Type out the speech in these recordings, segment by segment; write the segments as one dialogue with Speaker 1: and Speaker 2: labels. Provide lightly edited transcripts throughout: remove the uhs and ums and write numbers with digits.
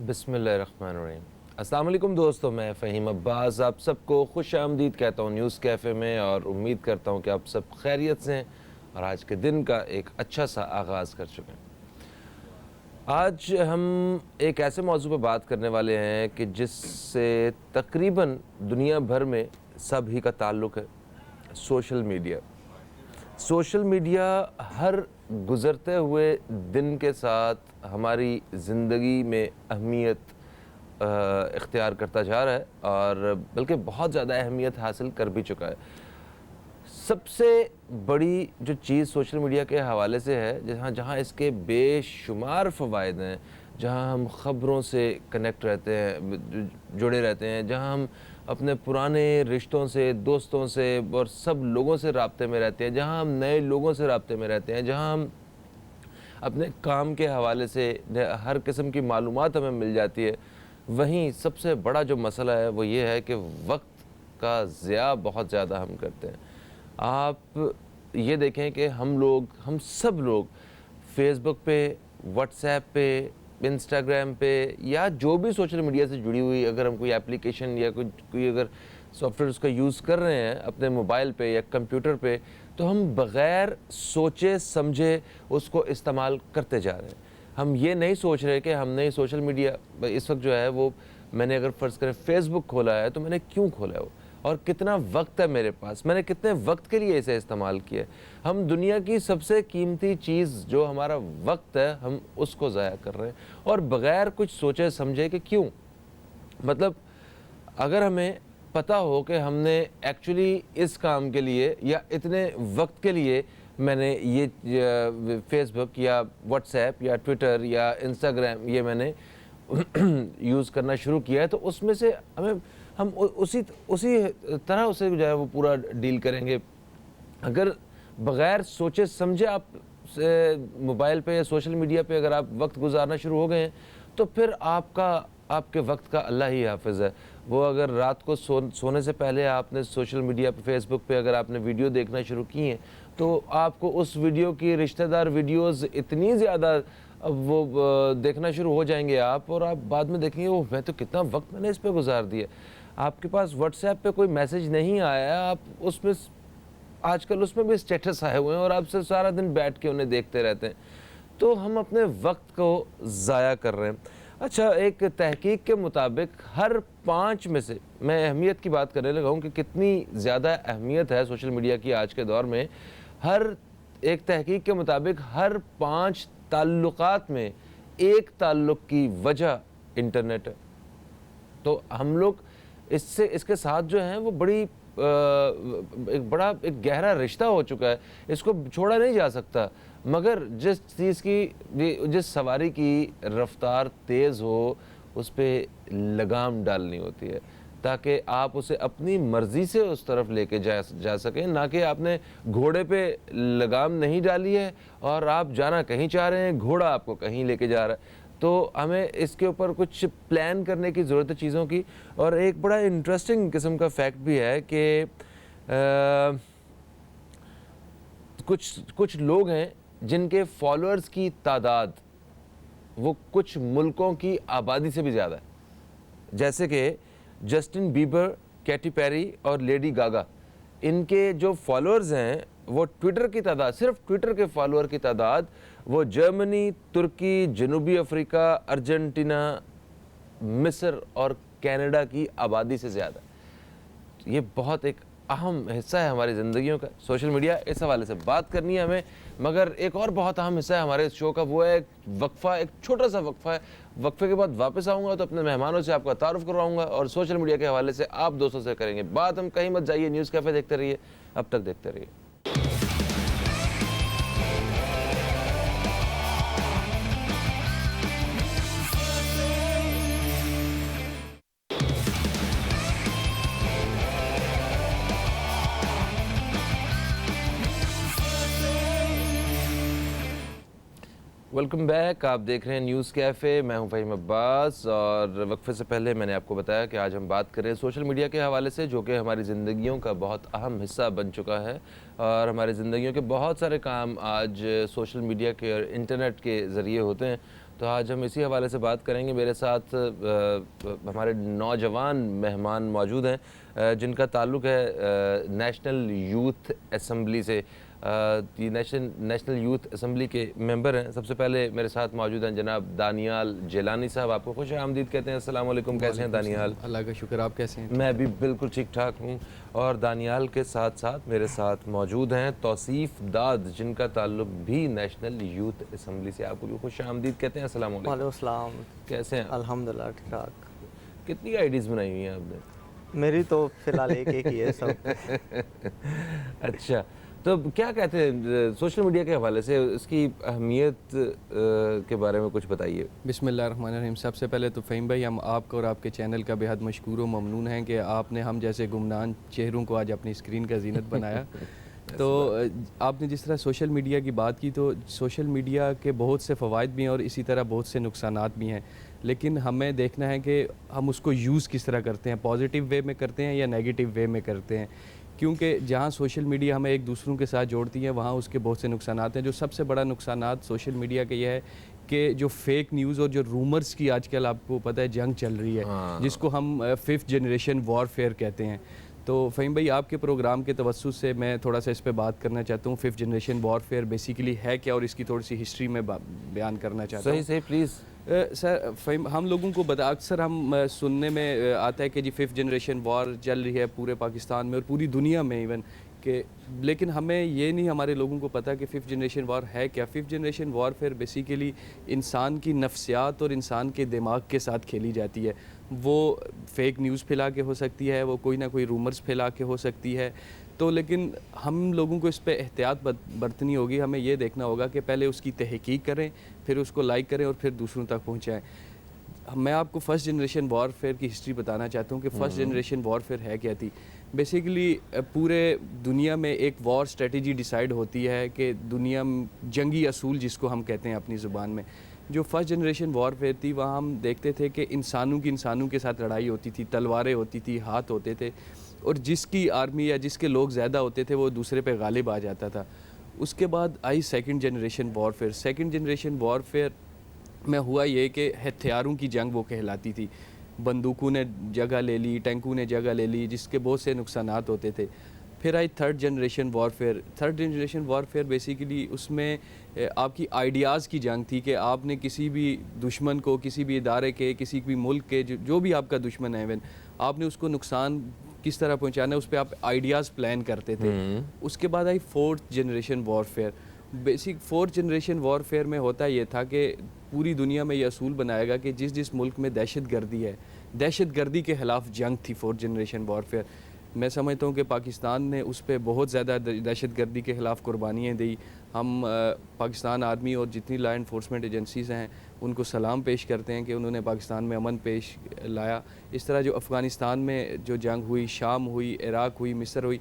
Speaker 1: बिस्मिल्लाहिर्रहमानिर्रहीम। अस्सलाम वालेकुम दोस्तों, मैं फ़हीम अब्बास आप सबको खुश आमदीद कहता हूँ न्यूज़ कैफ़े में, और उम्मीद करता हूँ कि आप सब खैरियत से हैं और आज के दिन का एक अच्छा सा आगाज़ कर चुके हैं। आज हम एक ऐसे मौजू पर बात करने वाले हैं कि जिससे तकरीबन दुनिया भर में सभी का ताल्लुक़ है, सोशल मीडिया। सोशल मीडिया हर गुज़रते हुए दिन के साथ हमारी ज़िंदगी में अहमियत इख्तियार करता जा रहा है और बल्कि बहुत ज़्यादा अहमियत हासिल कर भी चुका है। सबसे बड़ी जो चीज़ सोशल मीडिया के हवाले से है, जहाँ जहाँ इसके बेशुमार फ़वाइद हैं, जहाँ हम ख़बरों से कनेक्ट रहते हैं, जुड़े रहते हैं, जहाँ हम अपने पुराने रिश्तों से, दोस्तों से और सब लोगों से राब्ते में रहते हैं, जहाँ हम नए लोगों से राब्ते में रहते हैं, जहाँ हम अपने काम के हवाले से हर किस्म की मालूमात हमें मिल जाती है। वहीं सबसे बड़ा जो मसला है वो ये है कि वक्त का ज़िया बहुत ज़्यादा हम करते हैं। आप ये देखें कि हम सब लोग फेसबुक पे, व्हाट्सएप पे, इंस्टाग्राम पे या जो भी सोशल मीडिया से जुड़ी हुई अगर हम कोई एप्लीकेशन या कोई अगर सॉफ्टवेयर उसका यूज़ कर रहे हैं अपने मोबाइल पे या कंप्यूटर पे, तो हम बग़ैर सोचे समझे उसको इस्तेमाल करते जा रहे हैं। हम ये नहीं सोच रहे कि हमने सोशल मीडिया इस वक्त जो है वो, मैंने अगर फ़र्ज़ करें फ़ेसबुक खोला है तो मैंने क्यों खोला है वो, और कितना वक्त है मेरे पास, मैंने कितने वक्त के लिए इसे इस्तेमाल किया है। हम दुनिया की सबसे कीमती चीज़ जो हमारा वक्त है, हम उसको ज़ाया कर रहे हैं और बग़ैर कुछ सोचे समझे कि क्यों। मतलब अगर हमें पता हो कि हमने एक्चुअली इस काम के लिए या इतने वक्त के लिए मैंने ये फेसबुक या व्हाट्सएप या ट्विटर या इंस्टाग्राम ये मैंने यूज़ करना शुरू किया है, तो उसमें से हम उसी उसी तरह उसे जो है वो पूरा डील करेंगे। अगर बग़ैर सोचे समझे आप मोबाइल पे या सोशल मीडिया पे अगर आप वक्त गुजारना शुरू हो गए हैं, तो फिर आपके वक्त का अल्लाह ही हाफ़िज़ है। वो अगर रात को सोने से पहले आपने सोशल मीडिया पे, फेसबुक पे अगर आपने वीडियो देखना शुरू की हैं, तो आपको उस वीडियो की रिश्तेदार वीडियोज़ इतनी ज़्यादा वो देखना शुरू हो जाएंगे आप, और आप बाद में देखेंगे वो मैं तो कितना वक्त मैंने इस पे गुजार दिया। आपके पास व्हाट्सएप पे कोई मैसेज नहीं आया, आप उसमें आजकल उसमें भी स्टेटस आए हुए हैं और आप सिर्फ सारा दिन बैठ के उन्हें देखते रहते हैं। तो हम अपने वक्त को ज़ाया कर रहे हैं। अच्छा, एक तहकीक के मुताबिक हर 5 में से, मैं अहमियत की बात करने लगा हूँ कि कितनी ज़्यादा अहमियत है सोशल मीडिया की आज के दौर में। हर एक तहकीक के मुताबिक हर 5 ताल्लुकात में एक ताल्लुक की वजह इंटरनेट है। तो हम लोग इसके साथ जो हैं वो एक गहरा रिश्ता हो चुका है, इसको छोड़ा नहीं जा सकता। मगर जिस सवारी की रफ्तार तेज़ हो, उस पर लगाम डालनी होती है ताकि आप उसे अपनी मर्ज़ी से उस तरफ लेके जा सकें, ना कि आपने घोड़े पे लगाम नहीं डाली है और आप जाना कहीं चाह रहे हैं, घोड़ा आपको कहीं लेके जा रहा है। तो हमें इसके ऊपर कुछ प्लान करने की ज़रूरत है चीज़ों की। और एक बड़ा इंटरेस्टिंग किस्म का फैक्ट भी है कि कुछ लोग हैं जिनके फॉलोअर्स की तादाद वो कुछ मुल्कों की आबादी से भी ज़्यादा है। जैसे कि जस्टिन बीबर, कैटी पेरी और लेडी गागा, इनके जो फॉलोअर्स हैं वो ट्विटर की तादाद, सिर्फ ट्विटर के फॉलोअर की तादाद वो जर्मनी, तुर्की, जनूबी अफ्रीका, अर्जेंटीना, मिस्र और कनाडा की आबादी से ज़्यादा। ये बहुत एक अहम हिस्सा है हमारी ज़िंदगियों का सोशल मीडिया, इस हवाले से बात करनी है हमें। मगर एक और बहुत अहम हिस्सा है हमारे इस शो का, वो है वक्फ़ा, एक छोटा सा वक्फ़ा है। वक्फ़े के बाद वापस आऊँगा तो अपने मेहमानों से आपका तारुफ़ करवाऊँगा और सोशल मीडिया के हवाले से आप दोस्तों से करेंगे बात। हम कहीं मत जाइए, न्यूज़ कैफ़े देखते रहिए, अब तक देखते रहिए। वेलकम बैक, आप देख रहे हैं न्यूज़ कैफ़े, मैं हूं फ़हीम अब्बास। और वक्फे से पहले मैंने आपको बताया कि आज हम बात करें सोशल मीडिया के हवाले से, जो कि हमारी ज़िंदगियों का बहुत अहम हिस्सा बन चुका है और हमारी ज़िंदगियों के बहुत सारे काम आज सोशल मीडिया के और इंटरनेट के ज़रिए होते हैं। तो आज हम इसी हवाले से बात करेंगे। मेरे साथ हमारे नौजवान मेहमान मौजूद हैं जिनका ताल्लुक़ है नेशनल यूथ असम्बली से। ये नेशनल यूथ असम्बली के मेंबर हैं। सबसे पहले मेरे साथ मौजूद हैं जनाब दानियाल जिलानी साहब। आपको खुश आमदीद कहते हैं। अस्सलाम वालेकुम, कैसे हैं दानियाल?
Speaker 2: अल्लाह का शुक्र, आप कैसे हैं?
Speaker 1: मैं भी बिल्कुल ठीक ठाक हूँ। और दानियाल के साथ साथ मेरे साथ मौजूद हैं तौसीफ़ दाद, जिनका ताल्लुक़ भी नेशनल यूथ असम्बली से। आपको भी खुश आमदीद कहते हैं। अस्सलाम वालेकुम।
Speaker 3: वालेकुम सलाम।
Speaker 1: कैसे हैं?
Speaker 3: अल्हम्दुलिल्लाह ठीक ठाक।
Speaker 1: कितनी आईडीज़ बनाई हुई हैं आपने?
Speaker 3: मेरी तो फ़िलहाल एक ही है सब।
Speaker 1: अच्छा, तो क्या कहते हैं सोशल मीडिया के हवाले से इसकी अहमियत के बारे में कुछ बताइए।
Speaker 2: बिस्मिल्लाहिर्रहमानिर्रहीम। सबसे पहले तो फ़हीम भाई, हम आपको और आपके चैनल का बेहद मशकूर व ममनून हैं कि आपने हम जैसे गुमनाम चेहरों को आज अपनी स्क्रीन का जीनत बनाया। तो आपने जिस तरह सोशल मीडिया की बात की, तो सोशल मीडिया के बहुत से फ़वाइद भी हैं और इसी तरह बहुत से नुकसानात भी हैं। लेकिन हमें देखना है कि हम उसको यूज़ किस तरह करते हैं, पॉजिटिव वे में करते हैं या नेगेटिव वे में करते हैं। क्योंकि जहाँ सोशल मीडिया हमें एक दूसरों के साथ जोड़ती है, वहाँ उसके बहुत से नुकसानात हैं। जो सबसे बड़ा नुकसानात सोशल मीडिया का यह है कि जो फेक न्यूज़ और जो रूमर्स की आजकल आपको पता है जंग चल रही है, जिसको हम 5th जनरेशन वॉरफेयर कहते हैं। तो फ़हीम भाई, आपके प्रोग्राम के तवस्सुस से मैं थोड़ा सा इस पे बात करना चाहता हूँ। 5th जनरेशन वॉरफेयर बेसिकली है क्या और इसकी थोड़ी सी हिस्ट्री में बयान करना चाहता हूँ।
Speaker 1: सही प्लीज़।
Speaker 2: सर फ़हीम, हम लोगों को अक्सर हम सुनने में आता है कि जी 5th जनरेशन वॉर चल रही है पूरे पाकिस्तान में और पूरी दुनिया में इवन के, लेकिन हमें ये नहीं हमारे लोगों को पता कि 5th जनरेशन वॉर है क्या। 5th जनरेशन वॉरफेयर बेसिकली इंसान की नफ्सियात और इंसान के दिमाग के साथ खेली जाती है। वो फेक न्यूज़ फैला के हो सकती है, वो कोई ना कोई रूमर्स फैला के हो सकती है। तो लेकिन हम लोगों को इस पे एहतियात बरतनी होगी। हमें ये देखना होगा कि पहले उसकी तहकीक करें, फिर उसको लाइक करें और फिर दूसरों तक पहुँचाएँ। मैं आपको 1st जनरेशन वॉरफेयर की हिस्ट्री बताना चाहता हूँ कि 1st जनरेशन वॉरफेयर है क्या थी। बेसिकली पूरे दुनिया में एक वॉर स्ट्रेटजी डिसाइड होती है कि दुनिया जंगी असूल जिसको हम कहते हैं अपनी ज़ुबान में। जो 1st जनरेशन वॉरफेयर थी, वहाँ हम देखते थे कि इंसानों के साथ लड़ाई होती थी, तलवारें होती थी, हाथ होते थे, और जिसकी आर्मी या जिसके लोग ज़्यादा होते थे वो दूसरे पे गालिब आ जाता था। उसके बाद आई 2nd generation warfare. 2nd generation warfare में हुआ ये कि हथियारों की जंग वो कहलाती थी। बंदूकों ने जगह ले ली, टैंकों ने जगह ले ली, जिसके बहुत से नुकसानात होते थे। फिर आई 3rd generation warfare. 3rd generation warfare basically उसमें आपकी आइडियाज़ की जंग थी कि आपने किसी भी दुश्मन को, किसी भी इदारे के, किसी भी मुल्क के, जो भी आपका दुश्मन है इवन, आपने उसको नुकसान किस तरह पहुंचाना है उस पर आप आइडियाज़ प्लान करते थे। उसके बाद आई 4th generation warfare. Basic 4th generation warfare में होता ये था कि पूरी दुनिया में ये असूल बनाएगा कि जिस मुल्क में दहशत गर्दी है, दहशत गर्दी के ख़िलाफ़ जंग थी 4th जनरेशन वॉरफेयर। मैं समझता हूँ कि पाकिस्तान ने उस पर बहुत ज़्यादा दहशत गर्दी के ख़िलाफ़ कुर्बानियाँ दी। हम पाकिस्तान आर्मी और जितनी लॉ इन्फोर्समेंट एजेंसीज़ हैं उनको सलाम पेश करते हैं कि उन्होंने पाकिस्तान में अमन पेश लाया। इस तरह जो अफ़गानिस्तान में जो जंग हुई, शाम हुई, इराक़ हुई, मिस्र हुई,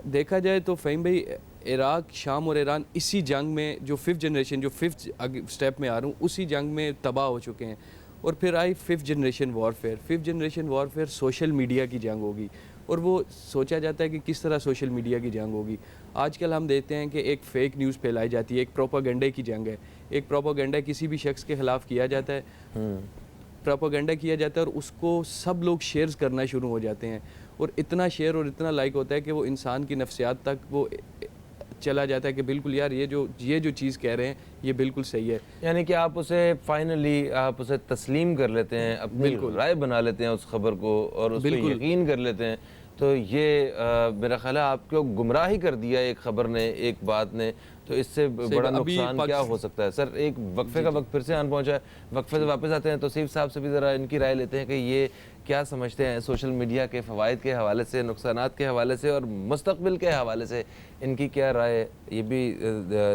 Speaker 2: देखा जाए तो फ़हीम भाई इराक़, शाम और ईरान इसी जंग में जो 5th जनरेशन, जो 5th स्टेप में आ रहा हूँ, उसी जंग में तबाह हो चुके हैं। और फिर आई 5th generation warfare. 5th generation warfare social media की जंग होगी, और वो सोचा जाता है कि किस तरह सोशल मीडिया की जंग होगी। आजकल हम देखते हैं कि एक फ़ेक न्यूज़ फैलाई जाती है, एक प्रोपागेंडे की जंग है। एक प्रोपागेंडा किसी भी शख्स के ख़िलाफ़ किया जाता है, प्रोपागेंडा किया जाता है और उसको सब लोग शेयर्स करना शुरू हो जाते हैं, और इतना शेयर और इतना लाइक होता है कि वो इंसान की नफ्सियात तक वो चला जाता है कि बिल्कुल यार ये जो चीज़ कह रहे हैं ये बिल्कुल सही है।
Speaker 1: यानी कि आप उसे फाइनली आप उसे तस्लीम कर लेते हैं, अपनी राय बना लेते हैं उस खबर को और उस पर यकीन कर लेते हैं। तो ये मेरा ख्याल है आपको गुमराह ही कर दिया एक खबर ने, एक बात ने। तो इससे बड़ा नुकसान क्या हो सकता है? सर एक वक्फे का वक्त फिर से आन पहुंचा है, वक्फे से वापस आते हैं। तो तौसीफ़ साहब से भी ज़रा इनकी राय लेते हैं कि ये क्या समझते हैं सोशल मीडिया के फ़वाइद के हवाले से, नुकसानात के हवाले से और मुस्तक़बिल के हवाले से इनकी क्या राय है। ये भी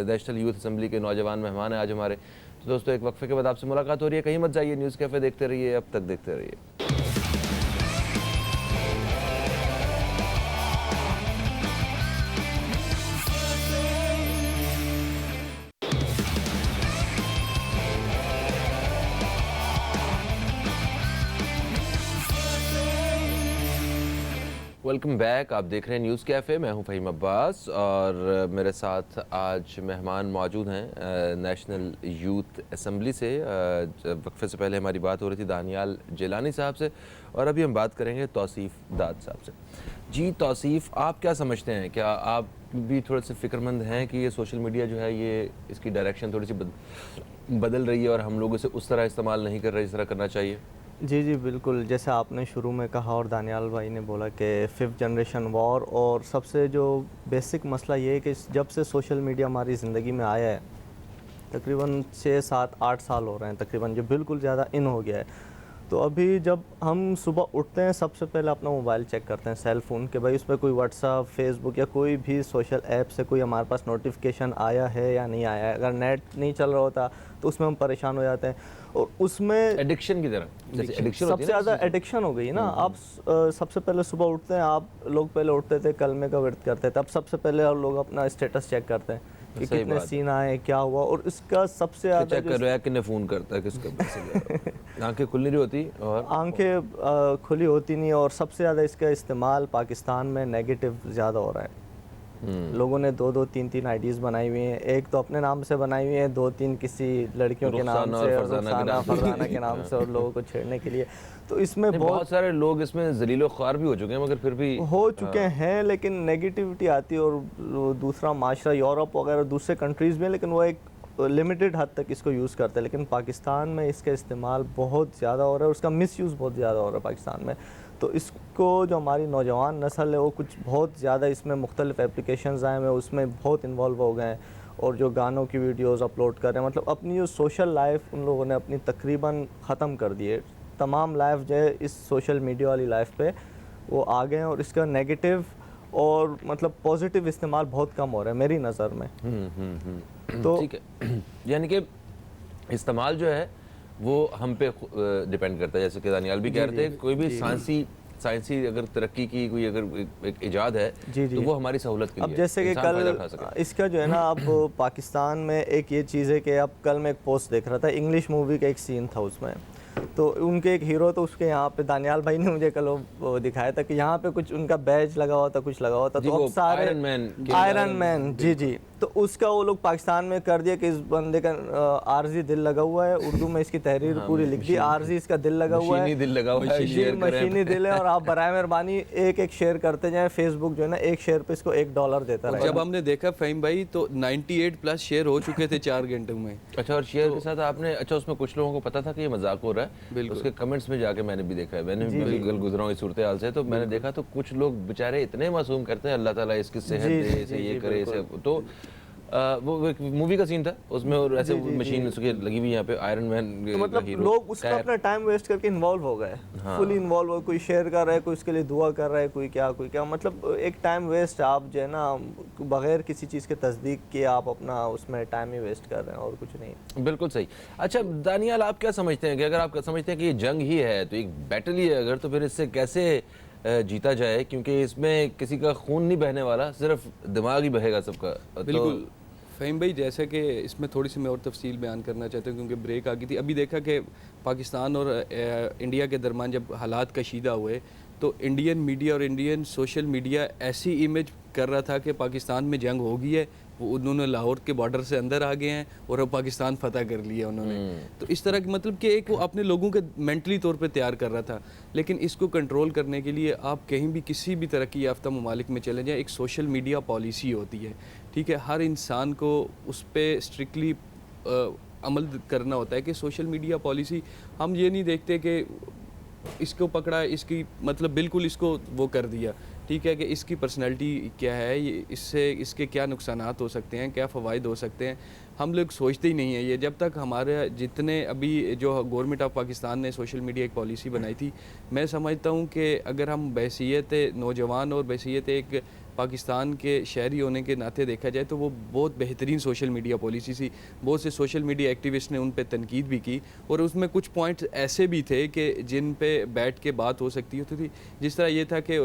Speaker 1: नेशनल यूथ असम्बली के नौजवान मेहमान हैं आज हमारे। तो दोस्तों एक वक्फे के बाद आपसे मुलाकात हो रही है, कहीं मत जाइए, न्यूज़ कैफ़े देखते रहिए, अब तक देखते रहिए। Welcome back. आप देख रहे हैं न्यूज़ कैफ़े। मैं हूं फ़हीम अब्बास और मेरे साथ आज मेहमान मौजूद हैं नेशनल यूथ असम्बली से। वक्फे से पहले हमारी बात हो रही थी दानियाल जिलानी साहब से और अभी हम बात करेंगे तौसीफ़ दाद साहब से। जी तौसीफ़, आप क्या समझते हैं, क्या आप भी थोड़े से फ़िक्रमंद हैं कि ये सोशल मीडिया जो है ये इसकी डायरेक्शन थोड़ी सी बदल रही है और हम लोग इसे उस तरह इस्तेमाल नहीं कर रहे जिस तरह करना चाहिए?
Speaker 3: जी जी बिल्कुल, जैसे आपने शुरू में कहा और दानियाल भाई ने बोला कि 5th जनरेशन वॉर, और सबसे जो बेसिक मसला ये है कि जब से सोशल मीडिया हमारी ज़िंदगी में आया है तकरीबन 6, 7, 8 साल हो रहे हैं तकरीबन, जो बिल्कुल ज़्यादा इन हो गया है। तो अभी जब हम सुबह उठते हैं सबसे पहले अपना मोबाइल चेक करते हैं, सेल फ़ोन, कि भाई उस पर कोई व्हाट्सअप, फेसबुक या कोई भी सोशल ऐप से कोई हमारे पास नोटिफिकेशन आया है या नहीं आया है। अगर नेट नहीं चल रहा होता तो उसमें हम परेशान हो जाते हैं और उसमें
Speaker 1: एडिक्शन की तरह, जैसे एडिक्शन
Speaker 3: सबसे ज़्यादा एडिक्शन हो गई ना। आप सबसे पहले सुबह उठते हैं, आप लोग पहले उठते थे कलमे का व्रत करते थे, अब सबसे पहले आप लोग अपना स्टेटस चेक करते हैं कि कितने सीन आए, क्या हुआ, और इसका सबसे ज़्यादा
Speaker 1: चेक कर रहा है कि फ़ोन करता है किसका आंखें खुली नहीं होती और
Speaker 3: आंखें खुली होती नहीं, और सबसे ज़्यादा इसका इस्तेमाल पाकिस्तान में नेगेटिव ज़्यादा हो रहा है। लोगों ने 2-2, 3-3 आईडीज़ बनाई हुई हैं, एक तो अपने नाम से बनाई हुई है, 2-3 किसी लड़कियों के नाम से, रुखसाना फरजाना के नाम से, और लोगों को छेड़ने के लिए। तो इसमें बहुत
Speaker 1: सारे लोग इसमें जलीलो ख्वार भी हो चुके हैं, मगर फिर भी
Speaker 3: हो चुके हैं, लेकिन नेगेटिविटी आती है। और दूसरा माशरा यूरोप वगैरह दूसरे कंट्रीज़ में, लेकिन वो एक लिमिटेड हद तक इसको यूज़ करते हैं, लेकिन पाकिस्तान में इसका इस्तेमाल बहुत ज़्यादा हो रहा है, उसका मिसयूज़ बहुत ज़्यादा हो रहा है पाकिस्तान में। तो इसको जो हमारी नौजवान नस्ल है वो कुछ बहुत ज़्यादा इसमें मुख्तलिफ एप्लीकेशंस आए हैं, उसमें बहुत इन्वॉल्व हो गए हैं, और जो गानों की वीडियोज़ अपलोड कर रहे हैं, मतलब अपनी जो सोशल लाइफ उन लोगों ने अपनी तकरीबन ख़त्म कर दी है। तमाम लाइफ जो है इस सोशल मीडिया वाली लाइफ पे वो आ गए हैं, और इसका नेगेटिव और मतलब पॉजिटिव इस्तेमाल बहुत कम हो रहा है मेरी नज़र में।
Speaker 1: तो ठीक है, यानी कि इस्तेमाल जो है वो हम पे डिपेंड करता है। जैसे कि दानियाल भी कह रहे थे, कोई भी साइंसी अगर तरक्की की कोई अगर एक इजाद है तो वो हमारी सहूलत के लिए।
Speaker 3: अब जैसे कि कल इसका जो है ना, अब पाकिस्तान में एक ये चीज़ है कि अब कल मैं एक पोस्ट देख रहा था, इंग्लिश मूवी का एक सीन था उसमें, तो उनके एक हीरो, तो उसके यहाँ पे दानियाल भाई ने मुझे कल वो दिखाया था कि यहाँ पे कुछ उनका बैज लगा हुआ था, कुछ लगा हुआ था, तो अब सारे आयरन मैन जी, तो उसका वो लोग पाकिस्तान में कर दिया कि इस बंदे का आरजी दिल लगा हुआ है, उर्दू में इसकी तहरीर पूरी लिख दी, आरजी इसका दिल लगा हुआ है, मशीनी दिल है, और आप बराए मेहरबानी एक शेयर करते जाएं। फेसबुक जो है ना, एक शेयर पे इसको $1 देता है।
Speaker 2: जब हमने देखा फ़हीम भाई तो 98+ शेयर हो चुके थे 4 घंटों में।
Speaker 1: अच्छा, और शेयर के साथ आपने, अच्छा उसमें कुछ लोगों को पता था कि ये मजाक हो रहा है, उसके कमेंट्स में जाके मैंने भी देखा है, मैंने भी गुजरा हूँ इस सूरत हाल से, तो मैंने देखा तो कुछ लोग बेचारे इतने मासूम करते हैं, अल्लाह ताला इसकी सेहत दे, इसे ये करे, इसे तो वो एक मूवी का सीन था उसमें, और ऐसे मशीन उसके लगी हुई यहाँ पे आयरन मैन,
Speaker 3: तो मतलब लोग उसमें अपना टाइम वेस्ट करके इन्वॉल्व हो गए, फुली इन्वॉल्व हो, कोई शेयर कर रहा है, कोई उसके लिए दुआ कर रहा है, कोई क्या, मतलब एक टाइम वेस्ट। आप जो है ना बगैर किसी चीज़ के तस्दीक किए आप अपना उसमें टाइम ही वेस्ट कर रहे हैं और कुछ नहीं।
Speaker 1: बिल्कुल सही। अच्छा दानियाल, आप क्या समझते हैं कि अगर आप समझते हैं कि ये जंग ही है, तो एक बैटल ही है अगर, तो फिर इससे कैसे जीता जाए? क्योंकि इसमें किसी का खून नहीं बहने वाला, सिर्फ दिमाग ही बहेगा सबका।
Speaker 2: बिल्कुल फ़हीम भाई, जैसे कि इसमें थोड़ी सी मैं और तफसील बयान करना चाहता हूँ क्योंकि ब्रेक आ गई थी। अभी देखा कि पाकिस्तान और इंडिया के दरमियान जब हालात कशीदा हुए तो इंडियन मीडिया और इंडियन सोशल मीडिया ऐसी इमेज कर रहा था कि पाकिस्तान में जंग हो गई है, वो उन्होंने लाहौर के बॉर्डर से अंदर आ गए हैं और अब पाकिस्तान फतह कर लिया उन्होंने। तो इस तरह की मतलब कि एक वो अपने लोगों के मेंटली तौर पे तैयार कर रहा था। लेकिन इसको कंट्रोल करने के लिए आप कहीं भी किसी भी तरक्की याफ्ता ममालिक में चले जाएँ, एक सोशल मीडिया पॉलिसी होती है, ठीक है। हर इंसान को उस पर स्ट्रिक्टली अमल करना होता है कि सोशल मीडिया पॉलिसी, हम ये नहीं देखते कि इसको पकड़ा, इसकी मतलब बिल्कुल इसको वो कर दिया, ठीक है, कि इसकी पर्सनैलिटी क्या है, ये इससे इसके क्या नुकसानात हो सकते हैं, क्या फ़वाइद हो सकते हैं, हम लोग सोचते ही नहीं है ये। जब तक हमारे जितने अभी जो गवर्नमेंट ऑफ पाकिस्तान ने सोशल मीडिया एक पॉलिसी बनाई थी, मैं समझता हूँ कि अगर हम बहसीत नौजवान और बहसीत एक पाकिस्तान के शहरी होने के नाते देखा जाए तो वो बहुत बेहतरीन सोशल मीडिया पॉलिसी थी। बहुत से सोशल मीडिया एक्टिविस्ट ने उन पे तनकीद भी की और उसमें कुछ पॉइंट्स ऐसे भी थे कि जिन पे बैठ के बात हो सकती होती थी। जिस तरह ये था कि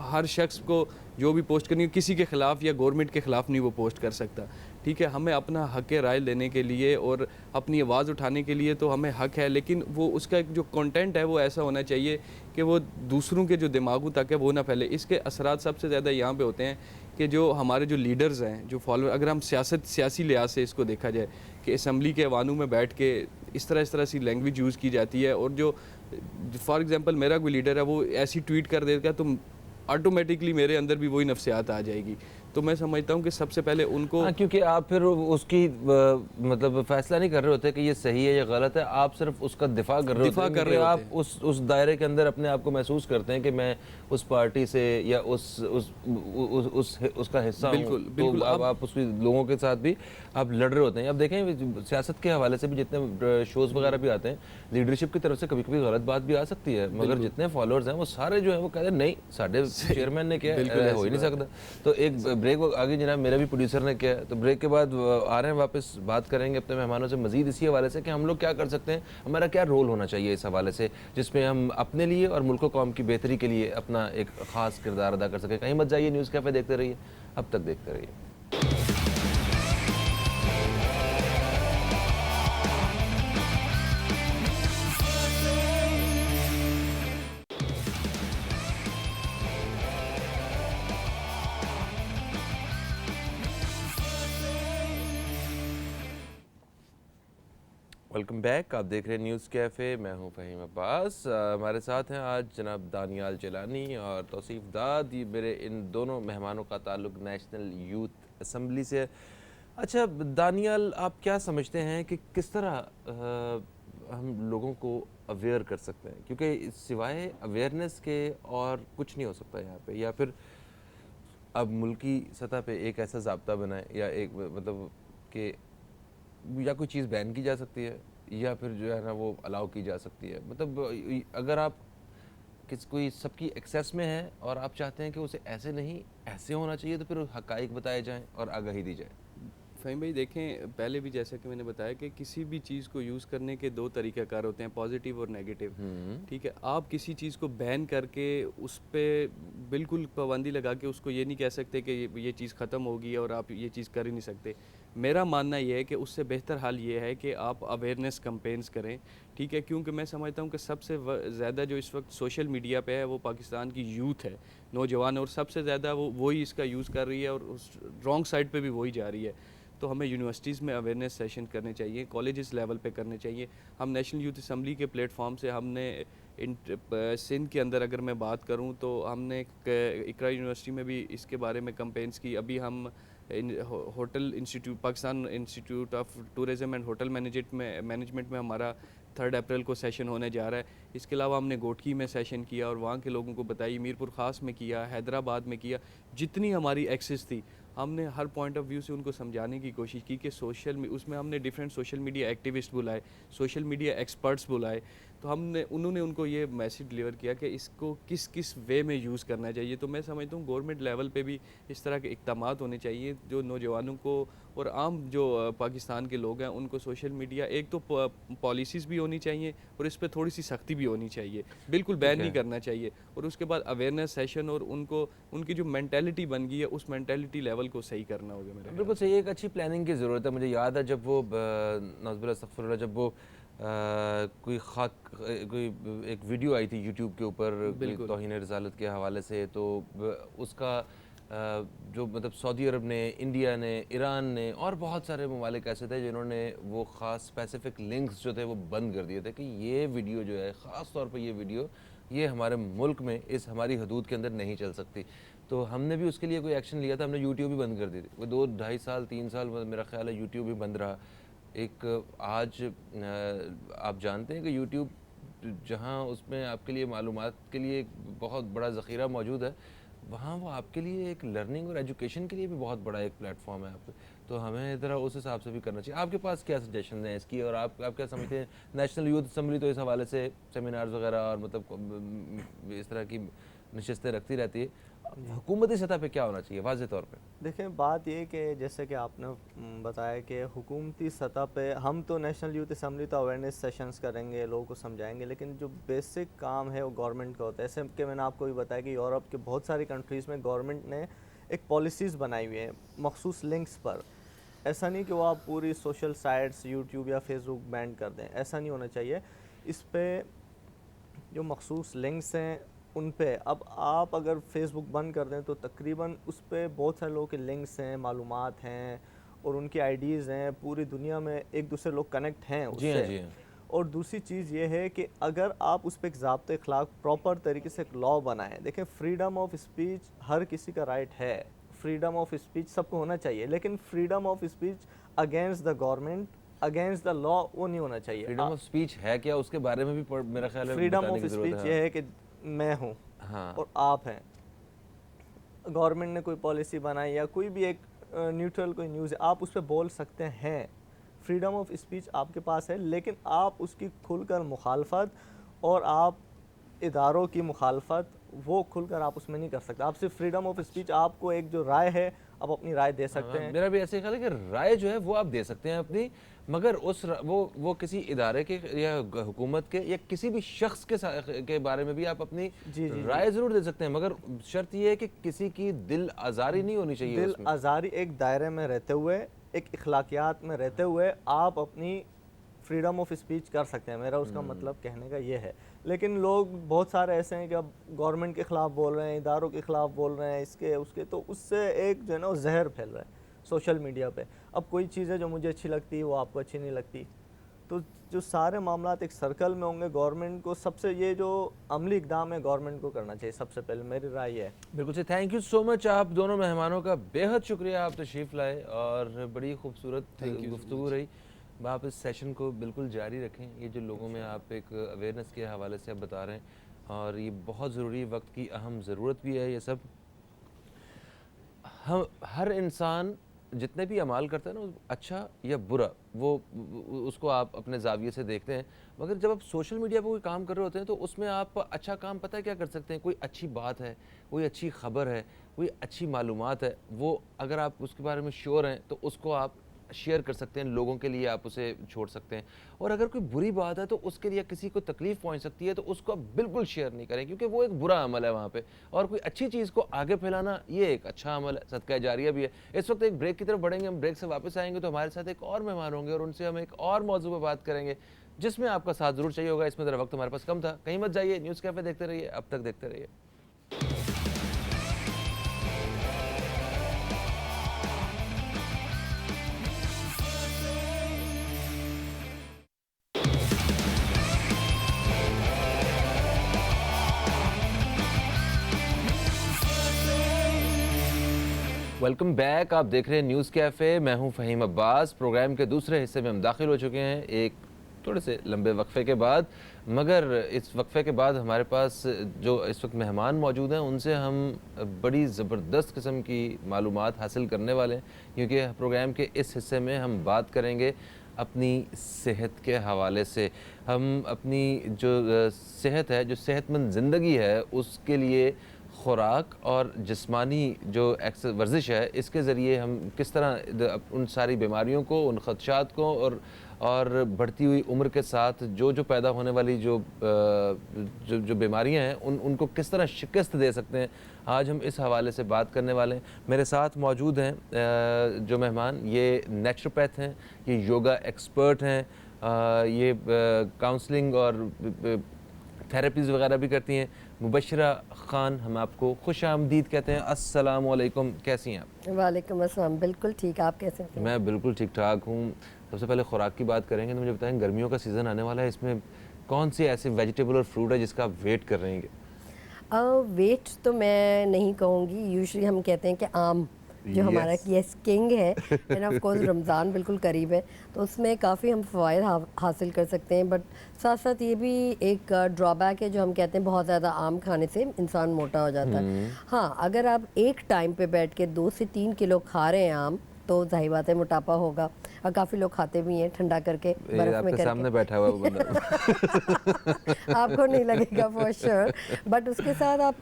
Speaker 2: हर शख्स को जो भी पोस्ट करनी हो किसी के ख़िलाफ़ या गवर्नमेंट के ख़िलाफ़ नहीं वो पोस्ट कर सकता, ठीक है, हमें अपना हक राय लेने के लिए और अपनी आवाज़ उठाने के लिए तो हमें हक है, लेकिन वो उसका एक जो कंटेंट है वो ऐसा होना चाहिए कि वो दूसरों के जो दिमागों तक है वो ना फैले। इसके असरात सबसे ज़्यादा यहाँ पे होते हैं कि जो हमारे जो लीडर्स हैं, जो फॉलोअर, अगर हम सियासी लिहाज से इसको देखा जाए कि असम्बली के ऐवानों में बैठ के इस तरह सी लैंग्वेज यूज़ की जाती है, और जो फॉर एग्जांपल मेरा कोई लीडर है वो ऐसी ट्वीट कर देगा तो ऑटोमेटिकली मेरे अंदर भी वही नफ्सियात आ जाएगी। तो मैं समझता हूँ कि सबसे पहले उनको
Speaker 1: हाँ, क्योंकि आप फिर उसकी मतलब फैसला नहीं कर रहे होते कि ये सही है या गलत है, आप सिर्फ उसका दिफा कर रहे होते हैं, क्योंकि आप उस दायरे के अंदर अपने आप को महसूस करते हैं कि मैं उस पार्टी से या उसका हिस्सा हूँ।
Speaker 2: बिल्कुल,
Speaker 1: तो
Speaker 2: बिल्कुल,
Speaker 1: अब आप उसके लोगों के साथ भी आप लड़ रहे होते हैं। अब देखें सियासत के हवाले से भी जितने शोज़ वगैरह भी आते हैं, लीडरशिप की तरफ से कभी कभी गलत बात भी आ सकती है, मगर जितने फॉलोअर्स हैं वो सारे जो है वो कहते हैं नहीं साढ़े चेयरमैन ने किया है, हो ही नहीं सकता। तो एक ब्रेक आगे जनाब मेरा भी प्रोड्यूसर ने किया है, तो ब्रेक के बाद आ रहे हैं वापस, बात करेंगे अपने मेहमानों से मजीद इसी हवाले से कि हम लोग क्या कर सकते हैं, हमारा क्या रोल होना चाहिए इस हवाले से, जिसमें हम अपने लिए और मुल्क कौम की बेहतरी के लिए अपना एक ख़ास किरदार अदा कर सकें। कहीं मत जाइए, न्यूज़ कैफ़े देखते रहिए, अब तक देखते रहिए। वेलकम बैक, आप देख रहे हैं न्यूज़ कैफ़े, मैं हूं फ़हीम अब्बास। हमारे साथ हैं आज जनाब दानियाल जिलानी और तौसीफ़ दाद। ये मेरे इन दोनों मेहमानों का ताल्लुक़ नेशनल यूथ असम्बली से। अच्छा दानियाल, आप क्या समझते हैं कि किस तरह हम लोगों को अवेयर कर सकते हैं, क्योंकि सिवाय अवेयरनेस के और कुछ नहीं हो सकता यहाँ पे, या फिर अब मुल्की सतह पे एक ऐसा ज़ाब्ता बनाए या एक मतलब कि या कोई चीज़ बैन की जा सकती है या फिर जो है ना वो अलाउ की जा सकती है। मतलब अगर आप कोई सबकी एक्सेस में है और आप चाहते हैं कि उसे ऐसे नहीं ऐसे होना चाहिए, तो फिर हकाइक बताए जाएं और आगाही दी जाए।
Speaker 2: फ़हीम भाई देखें, पहले भी जैसा कि मैंने बताया कि किसी भी चीज़ को यूज़ करने के दो तरीक़ाकार होते हैं, पॉजिटिव और नेगेटिव। ठीक है, आप किसी चीज़ को बैन करके उस पर बिल्कुल पाबंदी लगा के उसको ये नहीं कह सकते कि ये चीज़ ख़त्म होगी और आप ये चीज़ कर ही नहीं सकते। मेरा मानना ये है कि उससे बेहतर हाल ये है कि आप अवेयरनेस कैंपेन्स करें। ठीक है, क्योंकि मैं समझता हूँ कि सबसे ज़्यादा जो इस वक्त सोशल मीडिया पे है वो पाकिस्तान की यूथ है, नौजवान, और सबसे ज़्यादा वही इसका यूज़ कर रही है और उस रॉन्ग साइड पे भी वही जा रही है। तो हमें यूनिवर्सिटीज़ में अवेयरनेस सेशन करने चाहिए, कॉलेजेस लेवल पे करने चाहिए। हम नेशनल यूथ असम्बली के प्लेटफॉर्म से हमने सिंध के अंदर अगर मैं बात करूं तो हमने इकरा यूनिवर्सिटी में भी इसके बारे में कैंपेन्स की। अभी हम hotel institute, Pakistan institute of tourism and hotel management में हमारा 3 अप्रैल को सेशन होने जा रहा है। इसके अलावा हमने गोटकी में सेशन किया और वहाँ के लोगों को बताई, मीरपुर ख़ास में किया, हैदराबाद में किया। जितनी हमारी एक्सेस थी हमने हर पॉइंट ऑफ व्यू से उनको समझाने की कोशिश की कि उसमें हमने डिफरेंट सोशल मीडिया एक्टिविस्ट बुलाए, सोशल मीडिया एक्सपर्ट्स बुलाए। तो उन्होंने उनको ये मैसेज डिलीवर किया कि इसको किस किस वे में यूज़ करना चाहिए। तो मैं समझता हूँ गवर्नमेंट लेवल पे भी इस तरह के इक़दामात होने चाहिए जो नौजवानों को और आम जो पाकिस्तान के लोग हैं उनको सोशल मीडिया, एक तो पॉलिसीज़ भी होनी चाहिए और इस पर थोड़ी सी सख्ती भी होनी चाहिए, बिल्कुल बैन नहीं करना चाहिए। और उसके बाद अवेयरनेस सेशन और उनको उनकी जो मैंटेलिटी बन गई है उस मैंटेलिटी लेवल को सही करना होगा। मेरे
Speaker 1: बिल्कुल सही, एक अच्छी प्लानिंग की ज़रूरत है। मुझे याद है जब वो नज़्बिल्लाह अस्तग़फिरुल्लाह, जब वो कोई एक वीडियो आई थी यूट्यूब के ऊपर तौहीन रिसालत के हवाले से, तो उसका जो मतलब सऊदी अरब ने, इंडिया ने, ईरान ने और बहुत सारे ममालिक ऐसे थे जिन्होंने वो ख़ास स्पेसिफ़िक लिंक्स जो थे वो बंद कर दिए थे कि ये वीडियो जो है, ख़ास तौर पे ये वीडियो ये हमारे मुल्क में इस हमारी हदूद के अंदर नहीं चल सकती। तो हमने भी उसके लिए कोई एक्शन लिया था, हमने यूट्यूब भी बंद कर दी थी। वो 2-2.5 साल 3 साल मेरा ख्याल है यूट्यूब भी बंद रहा। एक आज आप जानते हैं कि यूट्यूब जहाँ उसमें आपके लिए मालूमात के लिए एक बहुत बड़ा ज़ख़ीरा मौजूद है, वहाँ वो आपके लिए एक लर्निंग और एजुकेशन के लिए भी बहुत बड़ा एक प्लेटफॉर्म है आप। तो हमें ज़रा उस हिसाब से भी करना चाहिए। आपके पास क्या सजेशन हैं इसकी, और आप क्या समझते हैं? नेशनल यूथ असम्बली तो इस हवाले से सेमिनार्स वगैरह और मतलब इस तरह की नशिस्तें रखती रहती है, हुकूमती सतह पे क्या होना चाहिए वाज़ेह तौर पे?
Speaker 3: देखें, बात ये कि जैसे कि आपने बताया कि हुकूमती सतह पे हम तो नेशनल यूथ असम्बली तो अवेयरनेस सेशंस करेंगे, लोगों को समझाएंगे, लेकिन जो बेसिक काम है वो गवर्नमेंट का होता है। ऐसे कि मैंने आपको भी बताया कि यूरोप के बहुत सारी कंट्रीज़ में गवर्नमेंट ने एक पॉलिसीज़ बनाई हुई है मखसूस लिंक्स पर। ऐसा नहीं कि वो आप पूरी सोशल साइट्स यूट्यूब या फेसबुक बैन कर दें, ऐसा नहीं होना चाहिए। इस पे जो मखसूस लिंक्स हैं उन पे अब आप अगर फेसबुक बंद कर दें तो तकरीबन उस पे बहुत सारे लोगों के लिंक्स हैं, मालूमात हैं और उनकी आईडीज़ हैं, पूरी दुनिया में एक दूसरे लोग कनेक्ट हैं
Speaker 1: जी हाँ,
Speaker 3: उससे।
Speaker 1: जी हाँ।
Speaker 3: और दूसरी चीज़ ये है कि अगर आप उस पर एक ज़ाब्ते अखलाक प्रॉपर तरीके से एक लॉ बनाएं, देखें फ्रीडम ऑफ स्पीच हर किसी का राइट है, फ्रीडम ऑफ स्पीच सबको होना चाहिए, लेकिन freedom of speech against the government, against the law वो नहीं होना चाहिए।
Speaker 1: फ्रीडम ऑफ स्पीच है क्या, उसके बारे में भी मेरा ख्याल है
Speaker 3: फ्रीडम
Speaker 1: बताने
Speaker 3: ऑफ
Speaker 1: की ज़रूरत
Speaker 3: स्पीच
Speaker 1: है।
Speaker 3: ये है कि मैं हूँ
Speaker 1: हाँ।
Speaker 3: और आप हैं, गवर्नमेंट ने कोई पॉलिसी बनाई या कोई भी एक न्यूट्रल कोई न्यूज़ है, आप उस पर बोल सकते हैं, फ्रीडम ऑफ स्पीच आपके पास है, लेकिन आप उसकी खुलकर मुखालफत और आप इदारों की मुखालफत वो खुलकर आप उसमें नहीं कर सकते। आप सिर्फ फ्रीडम ऑफ स्पीच, आपको एक जो राय है आप अपनी राय दे सकते हैं।
Speaker 1: मेरा भी ऐसे ही ख्याल है कि राय जो है वो आप दे सकते हैं अपनी, मगर वो किसी इदारे के या हुकूमत के या किसी भी शख्स के बारे में भी आप अपनी
Speaker 3: जी, जी,
Speaker 1: राय ज़रूर दे सकते हैं, मगर शर्त ये है कि किसी की दिल आज़ारी नहीं होनी चाहिए
Speaker 3: दिल
Speaker 1: उसमें।
Speaker 3: आज़ारी एक दायरे में रहते हुए, एक इखलाकियात में रहते हुए आप अपनी फ्रीडम ऑफ स्पीच कर सकते हैं, मेरा उसका मतलब कहने का ये है। लेकिन लोग बहुत सारे ऐसे हैं कि अब गवर्नमेंट के ख़िलाफ़ बोल रहे हैं, इदारों के ख़िलाफ़ बोल रहे हैं, इसके उसके, तो उससे एक जो है ना वो जहर फैल रहा है सोशल मीडिया पे। अब कोई चीज़ है जो मुझे अच्छी लगती है वो आपको अच्छी नहीं लगती, तो जो सारे मामलात एक सर्कल में होंगे, गवर्नमेंट को सबसे ये जो अमली इक़दाम है गवर्नमेंट को करना चाहिए सबसे पहले, मेरी राय है।
Speaker 1: बिल्कुल से थैंक यू सो मच, आप दोनों मेहमानों का बेहद शुक्रिया, आप तशरीफ़ लाए और बड़ी खूबसूरत गुफ्तगू रही। आप इस सेशन को बिल्कुल जारी रखें, ये जो लोगों में आप एक अवेयरनेस के हवाले से आप बता रहे हैं और ये बहुत ज़रूरी, वक्त की अहम ज़रूरत भी है ये सब। हम हर इंसान जितने भी अमाल करता है ना, अच्छा या बुरा, वो उसको आप अपने ज़ाविये से देखते हैं, मगर जब आप सोशल मीडिया पर कोई काम कर रहे होते हैं तो उसमें आप अच्छा काम पता है क्या कर सकते हैं, कोई अच्छी बात है, कोई अच्छी ख़बर है, कोई अच्छी मालूमात है, वो अगर आप उसके बारे में श्योर हैं तो उसको आप शेयर कर सकते हैं, लोगों के लिए आप उसे छोड़ सकते हैं। और अगर कोई बुरी बात है तो उसके लिए किसी को तकलीफ़ पहुंच सकती है तो उसको आप बिल्कुल शेयर नहीं करें, क्योंकि वो एक बुरा अमल है वहाँ पे। और कोई अच्छी चीज़ को आगे फैलाना ये एक अच्छा अमल है, सदका जारिया भी है। इस वक्त एक ब्रेक की तरफ बढ़ेंगे, हम ब्रेक से वापस आएंगे तो हमारे साथ एक और मेहमान होंगे और उनसे हम एक और मौजू पर बात करेंगे जिसमें आपका साथ ज़रूर चाहिए होगा। इसमें ज़रा वक्त हमारे पास कम था, कहीं मत जाइए, न्यूज़ कैफ़े देखते रहिए, अब तक देखते रहिए। वेलकम बैक, आप देख रहे हैं न्यूज़ कैफ़े, मैं हूं फ़हीम अब्बास। प्रोग्राम के दूसरे हिस्से में हम दाखिल हो चुके हैं एक थोड़े से लंबे वक्फे के बाद, मगर इस वक्फे के बाद हमारे पास जो इस वक्त मेहमान मौजूद हैं उनसे हम बड़ी ज़बरदस्त किस्म की मालूमात हासिल करने वाले हैं, क्योंकि प्रोग्राम के इस हिस्से में हम बात करेंगे अपनी सेहत के हवाले से। हम अपनी जो सेहत है, जो सेहतमंद ज़िंदगी है, उसके लिए खुराक और जिस्मानी जो वर्जिश है, इसके ज़रिए हम किस तरह उन सारी बीमारियों को, उन ख़दशात को और बढ़ती हुई उम्र के साथ जो पैदा होने वाली जो बीमारियां हैं उनको किस तरह शिकस्त दे सकते हैं, आज हम इस हवाले से बात करने वाले हैं। मेरे साथ मौजूद हैं जो मेहमान, ये नेचुरोपैथ हैं, ये योगा एक्सपर्ट हैं, ये काउंसलिंग और थेरेपीज़ वगैरह भी करती हैं। मुबशरा ख़ान, हम आपको खुश आमदीद कहते हैं। अस्सलाम वालेकुम, कैसी हैं आप?
Speaker 4: वालेकुम अस्सलाम, बिल्कुल ठीक, आप कैसे हैं?
Speaker 1: मैं बिल्कुल ठीक ठाक हूँ। सबसे पहले खुराक की बात करेंगे तो मुझे बताएं, गर्मियों का सीज़न आने वाला है, इसमें कौन सी ऐसे वेजिटेबल और फ्रूट है जिसका आप वेट कर रहे हैं?
Speaker 4: वेट तो मैं नहीं कहूँगी, यूजुअली हम कहते हैं कि आम जो हमारा यस किंग है, एंड ऑफ कोर्स रमज़ान बिल्कुल करीब है तो उसमें काफ़ी हम फ़वाइद हासिल कर सकते हैं, बट साथ साथ ये भी एक ड्रॉबैक है जो हम कहते हैं बहुत ज़्यादा आम खाने से इंसान मोटा हो जाता है। हाँ, अगर आप एक टाइम पे बैठ के 2 से 3 किलो खा रहे हैं आम तो जाहिर बात है मोटापा होगा, और काफ़ी लोग खाते भी हैं ठंडा करके, बर्फ में करके।
Speaker 1: सामने बैठा हुआ बंदा
Speaker 4: आपको नहीं लगेगा फॉर श्योर, बट उसके साथ आप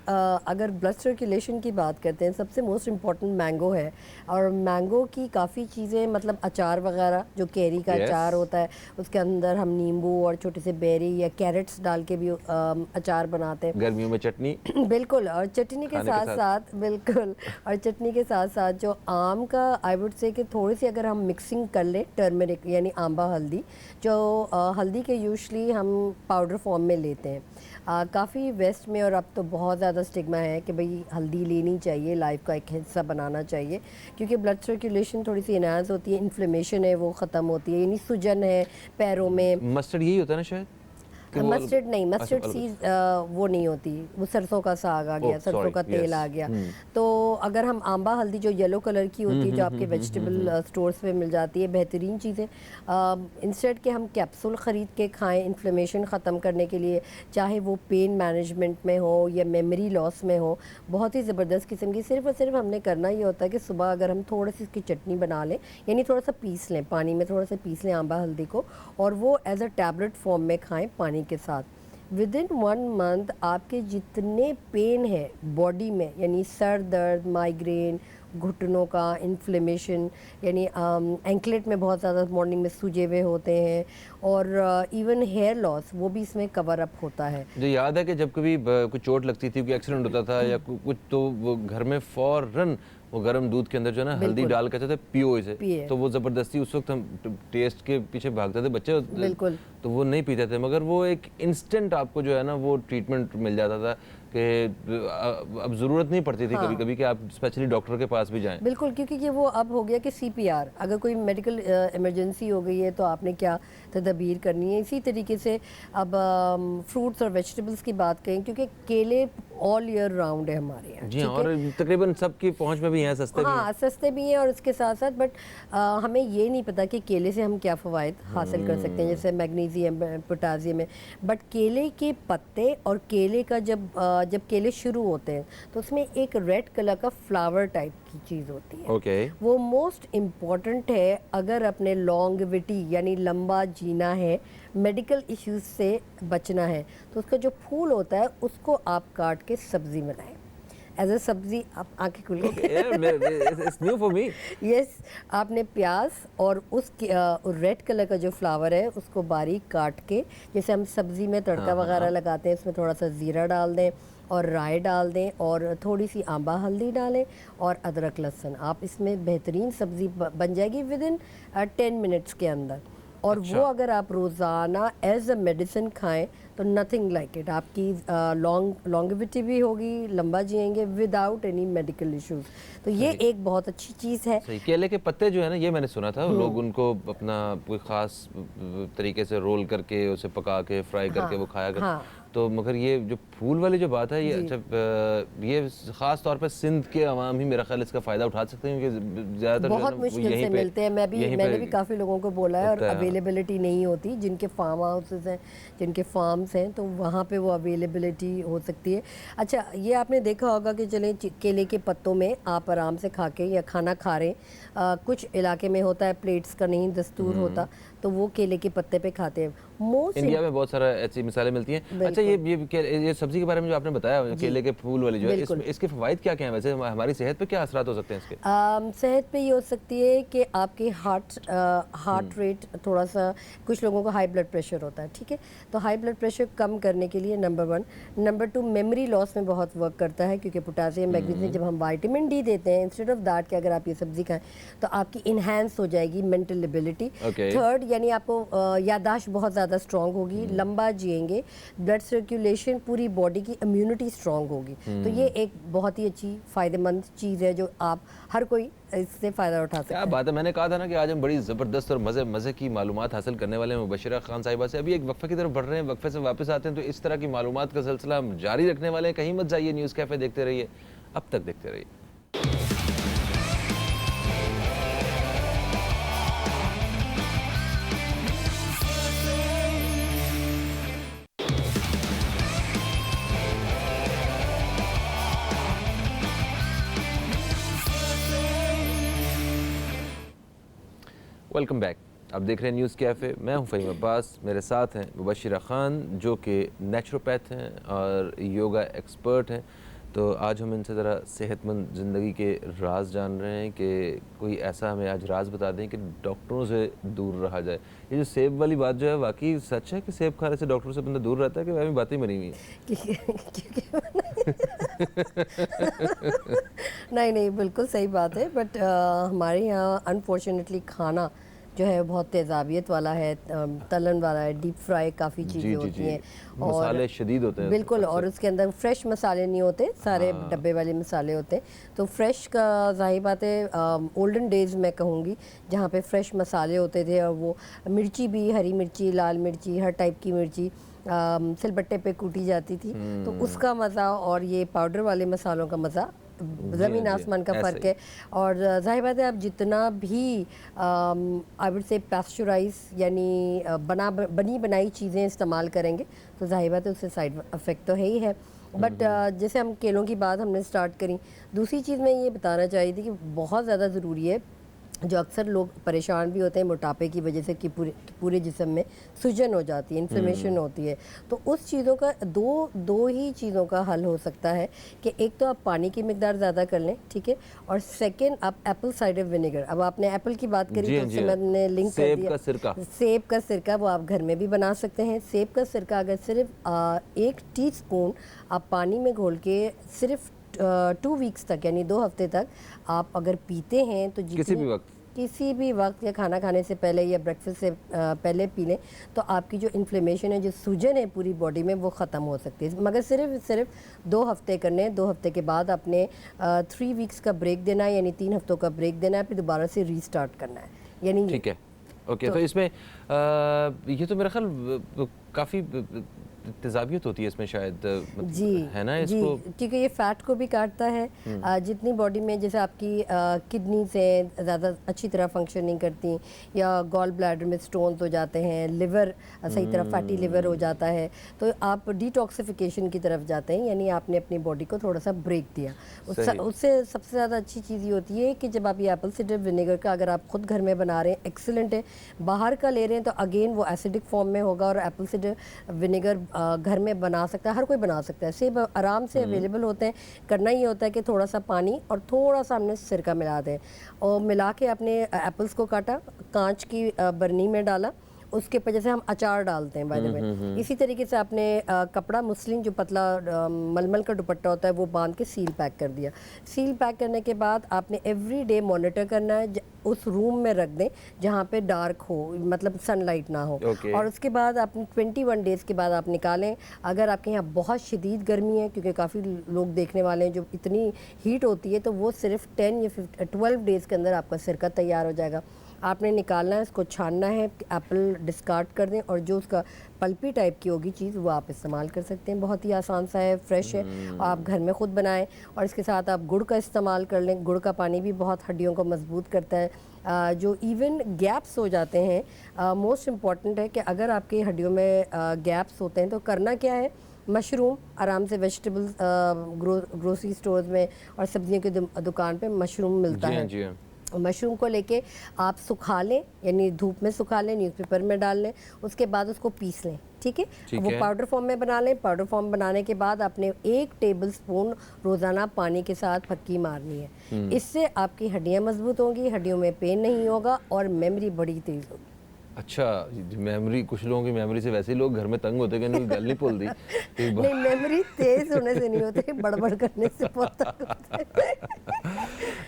Speaker 4: अगर ब्लड सर्कुलेशन की बात करते हैं, सबसे मोस्ट इम्पॉर्टेंट मैंगो है, और मैंगो की काफ़ी चीज़ें, मतलब अचार वगैरह, जो कैरी का अचार होता है उसके अंदर हम नींबू और छोटे से बेरी या कैरेट्स डाल के भी अचार बनाते हैं।
Speaker 1: गर्मियों में चटनी
Speaker 4: बिल्कुल, और चटनी के साथ साथ बिल्कुल, और चटनी के साथ साथ जो आम का आई वुड जिससे कि थोड़ी सी अगर हम मिक्सिंग कर लें टर्मरिक यानी आंबा हल्दी, जो हल्दी के यूजुअली हम पाउडर फॉर्म में लेते हैं। काफ़ी वेस्ट में और अब तो बहुत ज़्यादा स्टिग्मा है कि भाई हल्दी लेनी चाहिए, लाइफ का एक हिस्सा बनाना चाहिए, क्योंकि ब्लड सर्कुलेशन थोड़ी सी इनहांस होती है, इन्फ्लेमेशन है वो ख़त्म होती है, यानी सूजन है पैरों में।
Speaker 1: मस्टर्ड यही होता है ना शायद? कि वो-
Speaker 4: मस्टर्ड नहीं, मस्टर्ड
Speaker 1: अच्छा,
Speaker 4: सीड वो नहीं होती, वो सरसों का साग आ गया,
Speaker 1: ओह,
Speaker 4: सरसों
Speaker 1: sorry,
Speaker 4: का तेल
Speaker 1: yes,
Speaker 4: आ गया। तो अगर हम आंबा हल्दी जो येलो कलर की होती है, जो आपके वेजिटेबल स्टोर्स पे मिल जाती है, बेहतरीन चीज़ है। इंस्टेड के हम कैप्सूल ख़रीद के खाएं इन्फ्लेमेशन ख़त्म करने के लिए, चाहे वो पेन मैनेजमेंट में हो या मेमोरी लॉस में हो, बहुत ही ज़बरदस्त किस्म की। सिर्फ और सिर्फ हमने करना ये होता है कि सुबह अगर हम थोड़ी सी इसकी चटनी बना लें, यानी थोड़ा सा पीस लें, पानी में थोड़ा सा पीस लें आंबा हल्दी को, और वो एज अ टैबलेट फॉर्म में खाएं पानी के साथ। विद इन 1 मंथ आपके जितने पेन है बॉडी में, यानी सर दर्द, माइग्रेन, घुटनों का इन्फ्लेमेशन, यानी एंकलेट में बहुत ज़्यादा मॉर्निंग में सूजे हुए होते हैं, और इवन हेयर लॉस वो भी इसमें कवर अप होता है।
Speaker 1: मुझे याद है कि जब कभी कुछ चोट लगती थी, कोई एक्सीडेंट होता था या कुछ, तो वो घर में फौरन वो गर्म दूध के अंदर जो है ना हल्दी डाल कहते थे पियो इसे,
Speaker 4: पिए।
Speaker 1: तो वो ज़बरदस्ती उस वक्त हम टेस्ट के पीछे भागते थे बच्चे,
Speaker 4: बिल्कुल।
Speaker 1: तो वो नहीं पीते थे, मगर वो एक इंस्टेंट आपको जो है ना वो ट्रीटमेंट मिल जाता था कि अब ज़रूरत नहीं पड़ती थी कभी कभी कि आप स्पेशली डॉक्टर के पास भी जाएं।
Speaker 4: बिल्कुल, क्योंकि ये वो अब हो गया कि CPR, अगर कोई मेडिकल इमरजेंसी हो गई है तो आपने क्या तदबीर करनी है। इसी तरीके से अब फ्रूट्स और वेजिटेबल्स की बात करें, क्योंकि केले ऑल ईयर राउंड है हमारे यहाँ।
Speaker 1: जी हाँ, और तकरीबन सबकी पहुंच में भी हैं, सस्ते भी हैं।
Speaker 4: हाँ, सस्ते भी हैं, और इसके साथ साथ बट हमें ये नहीं पता कि केले से हम क्या फ़वाइद हासिल कर सकते हैं, जैसे मैग्नीशियम, पोटासियम है। बट केले के पत्ते और केले का जब केले शुरू होते हैं तो उसमें एक रेड कलर का फ्लावर टाइप की चीज़ होती है।
Speaker 1: ओके।
Speaker 4: वो मोस्ट इम्पॉर्टेंट है अगर अपने लॉन्गविटी यानी लंबा जीना है, मेडिकल इश्यूज से बचना है, तो उसका जो फूल होता है उसको आप काट के सब्ज़ी बनाएं एज अ सब्ज़ी। आप आंखें खुल गई।
Speaker 1: It's new for me.
Speaker 4: Yes, आपने प्याज और उस रेड कलर का जो फ्लावर है उसको बारीक काट के, जैसे हम सब्ज़ी में तड़का वगैरह लगाते हैं, इसमें थोड़ा सा ज़ीरा डाल दें और राई डाल दें और थोड़ी सी आंबा हल्दी डालें और अदरक लहसुन, आप इसमें बेहतरीन सब्ज़ी बन जाएगी विद इन 10 मिनट्स के अंदर। और वो अगर आप रोज़ाना एज अ मेडिसिन खाएं तो नथिंग लाइक इट, आपकी लॉन्गेविटी भी होगी, लंबा जिएंगे विदाउट एनी मेडिकल इश्यूज। तो ये एक बहुत अच्छी चीज़ है।
Speaker 1: सही। केले के पत्ते जो है ना, ये मैंने सुना था लोग उनको अपना कोई ख़ास तरीके से रोल करके उसे पका के फ्राई करके वो खाया करते।
Speaker 4: हाँ।
Speaker 1: तो मगर ये जो फूल वाली जो बात है, ये अच्छा ये ख़ास तौर पे सिंध के अवाम ही मेरा ख्याल इसका फ़ायदा उठा सकते हैं, क्योंकि ज़्यादातर
Speaker 4: बहुत मुश्किल से मिलते हैं। मैंने भी काफ़ी लोगों को बोला है, और अवेलेबिलिटी नहीं होती। जिनके फार्म हाउसेस हैं, जिनके फार्म्स हैं, तो वहाँ पे वो अवेलेबिलिटी हो सकती है। अच्छा, ये आपने देखा होगा कि चलें केले के पत्तों में आप आराम से खा के या खाना खा रहे, कुछ इलाके में होता है प्लेट्स का नहीं दस्तूर होता, तो वो केले के पत्ते पे खाते हैं।
Speaker 1: इंडिया में बहुत सारा ऐसी मिसालें मिलती हैं। अच्छा, ये सब्जी के बारे में जो आपने बताया, केले के फूल वाली जो है, इसके फ़वाइद क्या क्या हैं वैसे, हमारी सेहत पे क्या असरात हो सकते हैं इसके?
Speaker 4: सेहत पे ये हो सकती है कि आपके हार्ट रेट थोड़ा सा, कुछ लोगों को हाई ब्लड प्रेशर होता है, ठीक है, तो हाई ब्लड प्रेशर कम करने के लिए नंबर 1। नंबर 2, मेमोरी लॉस में बहुत वर्क करता है, क्योंकि पोटासियम, मैग्नीशियम, जब हम विटामिन डी देते हैं इंस्टेड ऑफ दैट कि अगर आप ये सब्जी खाएं तो आपकी इन्हांस हो जाएगी मेंटल एबिलिटी। थर्ड, यानी आपको याददाश्त बहुत ज़्यादा स्ट्रॉन्ग होगी, लंबा जिएंगे, ब्लड सर्कुलेशन, पूरी बॉडी की इम्यूनिटी स्ट्रॉन्ग होगी। तो ये एक बहुत ही अच्छी फ़ायदेमंद चीज़ है जो आप हर कोई इससे फ़ायदा उठा सकते हैं।
Speaker 1: क्या बात है। मैंने कहा था ना कि आज हम बड़ी ज़बरदस्त और मज़े की मालूमात हासिल करने वाले हैं मुबशिरा खान साहिबा से। अभी एक वक्फे की तरफ बढ़ रहे हैं, वक्फे से वापस आते हैं तो इस तरह की मालूमात का सिलसिला हम जारी रखने वाले हैं। कहीं मत जाइए, न्यूज़ कैफ़े देखते रहिए, अब तक देखते रहिए। Welcome back. आप देख रहे हैं न्यूज़ कैफ़े, मैं हूं फ़हीम अब्बास, मेरे साथ हैं मुबशिरा खान जो कि नेचुरोपैथ हैं और योगा एक्सपर्ट हैं। तो आज हम इनसे ज़रा सेहतमंद ज़िंदगी के राज जान रहे हैं कि कोई ऐसा हमें आज राज बता दें कि डॉक्टरों से दूर रहा जाए। ये जो सेब वाली बात जो है, वाकई सच है कि सेब खाने से डॉक्टरों से बंदा दूर रहता है, कि वह भी बातें मरी हुई है?
Speaker 4: नहीं नहीं, बिल्कुल सही बात है, बट हमारे यहाँ अनफॉर्चुनेटली खाना जो है बहुत तेज़ाबियत वाला है, तलन वाला है, डीप फ्राई काफ़ी चीज़ें होती हैं
Speaker 1: मसाले शदीद होते हैं
Speaker 4: बिल्कुल, और उसके अंदर फ्रेश मसाले नहीं होते, सारे डब्बे वाले मसाले होते हैं। तो फ्रेश का ज़ाहिर बात है, ओल्डन डेज़ मैं कहूँगी जहाँ पे फ्रेश मसाले होते थे, और वो मिर्ची भी, हरी मिर्ची, लाल मिर्ची, हर टाइप की मिर्ची सिलबट्टे पे कूटी जाती थी, तो उसका मज़ा और ये पाउडर वाले मसालों का मज़ा ज़मीन आसमान का फ़र्क है। और जाहिर बात है, आप जितना भी आई वुड से पैस्चराइज यानी बनी बनाई चीज़ें इस्तेमाल करेंगे तो जाहिर बात है उससे साइड इफ़ेक्ट तो है ही है। बट जैसे हम केलों की बात हमने स्टार्ट करी, दूसरी चीज़ मैं ये बताना चाह रही थी कि बहुत ज़्यादा ज़रूरी है, जो अक्सर लोग परेशान भी होते हैं मोटापे की वजह से कि पूरे जिस्म में सूजन हो जाती है, इन्फ्लेमेशन होती है, तो उस चीज़ों का दो ही चीज़ों का हल हो सकता है कि एक तो आप पानी की मिकदार ज़्यादा कर लें, ठीक है, और सेकंड आप एप्पल साइडर विनेगर। अब आपने एप्पल की बात करी तो उससे मैंने लिंक कर दिया, सेब का सिरका वो आप घर में भी बना सकते हैं। सेब का सिरका अगर सिर्फ 1 टीस्पून आप पानी में घोल के सिर्फ 2 वीक्स तक यानी 2 हफ्ते तक आप अगर पीते हैं तो किसी भी वक्त या खाना खाने से पहले या ब्रेकफास्ट से पहले पी लें तो आपकी जो इन्फ्लेमेशन है, जो सूजन है पूरी बॉडी में, वो ख़त्म हो सकती है। मगर सिर्फ 2 हफ्ते करने हैं। 2 हफ्ते के बाद आपने 3 वीक्स का ब्रेक देना है, यानी 3 हफ्तों का ब्रेक देना है, फिर दोबारा से रीस्टार्ट करना है, यानी
Speaker 1: ठीक है। ओके, तो इसमें ये तो मेरा ख्याल काफ़ी तेजाबियत होती है इसमें शायद,
Speaker 4: जी
Speaker 1: है ना इसको,
Speaker 4: क्योंकि ये फैट को भी काटता है। जितनी बॉडी में जैसे आपकी किडनीज हैं ज़्यादा अच्छी तरह फंक्शन नहीं करती, या गॉल ब्लैडर में स्टोन्स हो जाते हैं, लिवर सही तरह फैटी लिवर हो जाता है, तो आप डिटॉक्सिफिकेशन की तरफ जाते हैं, यानी आपने अपनी बॉडी को थोड़ा सा ब्रेक दिया। उससे सबसे ज़्यादा अच्छी चीज़ ये होती है कि जब आप ये एप्पल साइडर विनेगर का अगर आप खुद घर में बना रहे हैं, एक्सीलेंट है। बाहर का ले रहे हैं तो अगेन वो एसिडिक फॉर्म में होगा, और एप्पल साइडर विनेगर घर में बना सकता है, हर कोई बना सकता है, सेब आराम से अवेलेबल होते हैं। करना ही होता है कि थोड़ा सा पानी और थोड़ा सा हमने सिरका मिला दें, और मिला के अपने एप्पल्स को काटा, कांच की बर्नी में डाला, उसके ऊपर जैसे हम अचार डालते हैं बाय द वे, इसी तरीके से आपने कपड़ा मुस्लिन जो पतला मलमल का दुपट्टा होता है वो बांध के सील पैक कर दिया। सील पैक करने के बाद आपने एवरी डे मॉनिटर करना है, उस रूम में रख दें जहाँ पे डार्क हो, मतलब सनलाइट ना हो। और उसके बाद आपने 21 डेज़ के बाद आप निकालें। अगर आपके यहाँ बहुत शदीद गर्मी है, क्योंकि काफ़ी लोग देखने वाले हैं जो इतनी हीट होती है, तो वो सिर्फ 10 या 12 डेज़ के अंदर आपका सिरका तैयार हो जाएगा। आपने निकालना है, इसको छानना है, एप्पल डिस्कार्ड कर दें, और जो उसका पल्पी टाइप की होगी चीज़ वो आप इस्तेमाल कर सकते हैं। बहुत ही आसान सा है, फ्रेश है, आप घर में ख़ुद बनाएं। और इसके साथ आप गुड़ का इस्तेमाल कर लें। गुड़ का पानी भी बहुत हड्डियों को मजबूत करता है। जो इवन गैप्स हो जाते हैं, मोस्ट इम्पॉर्टेंट है कि अगर आपकी हड्डियों में गैप्स होते हैं तो करना क्या है, मशरूम आराम से वेजिटेबल्स ग्रोसरी स्टोर्स में और सब्जियों की दुकान पे मशरूम मिलता है। मशरूम को लेके आप सुखा लें, यानी धूप में सुखा लें, न्यूज़पेपर में डाल लें, उसके बाद उसको पीस लें, ठीक है, वो पाउडर फॉर्म में बना लें। पाउडर फॉर्म बनाने के बाद आपने 1 टेबलस्पून रोज़ाना पानी के साथ फक्की मारनी है। इससे आपकी हड्डियाँ मजबूत होंगी, हड्डियों में पेन नहीं होगा और मेमोरी बड़ी तेज़ होगी।
Speaker 1: अच्छा, मेमोरी, कुछ लोगों की मेमोरी से वैसे ही लोग घर में तंग होते हैं कि गल नहीं भूलती।
Speaker 4: नहीं, मेमोरी तेज होने से नहीं होती, बड़बड़ करने से बहुत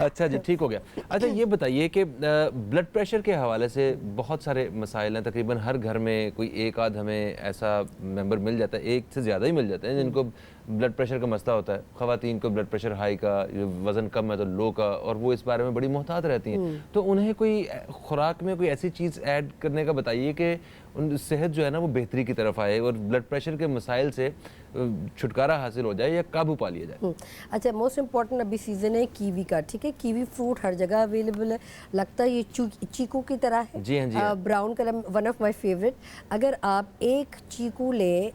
Speaker 1: अच्छा जी, ठीक हो गया। अच्छा, ये बताइए कि ब्लड प्रेशर के हवाले से बहुत सारे मसाइल हैं, तकरीबन हर घर में कोई एक आध हमें ऐसा मेंबर मिल जाता है, एक से ज़्यादा ही मिल जाते हैं जिनको ब्लड प्रेशर का मसला होता है। ख़वातीन को ब्लड प्रेशर हाई का, वज़न कम है तो लो का, और वो इस बारे में बड़ी मोहतात रहती हैं। तो उन्हें कोई खुराक में कोई ऐसी चीज़ ऐड करने का बताइए कि उन सेहत जो है ना वो बेहतरी की तरफ आए और ब्लड प्रेशर के मसाइल से छुटकारा हासिल हो जाए या काबू पा लिया जाए।
Speaker 4: अच्छा, मोस्ट इम्पॉर्टेंट अभी सीज़न है कीवी का, ठीक है, कीवी फ्रूट हर जगह अवेलेबल है। लगता है ये चीकू की तरह है,
Speaker 1: जी हाँ, जी हाँ।
Speaker 4: Brown colour, one of my favourite. अगर आप एक चीकू लें,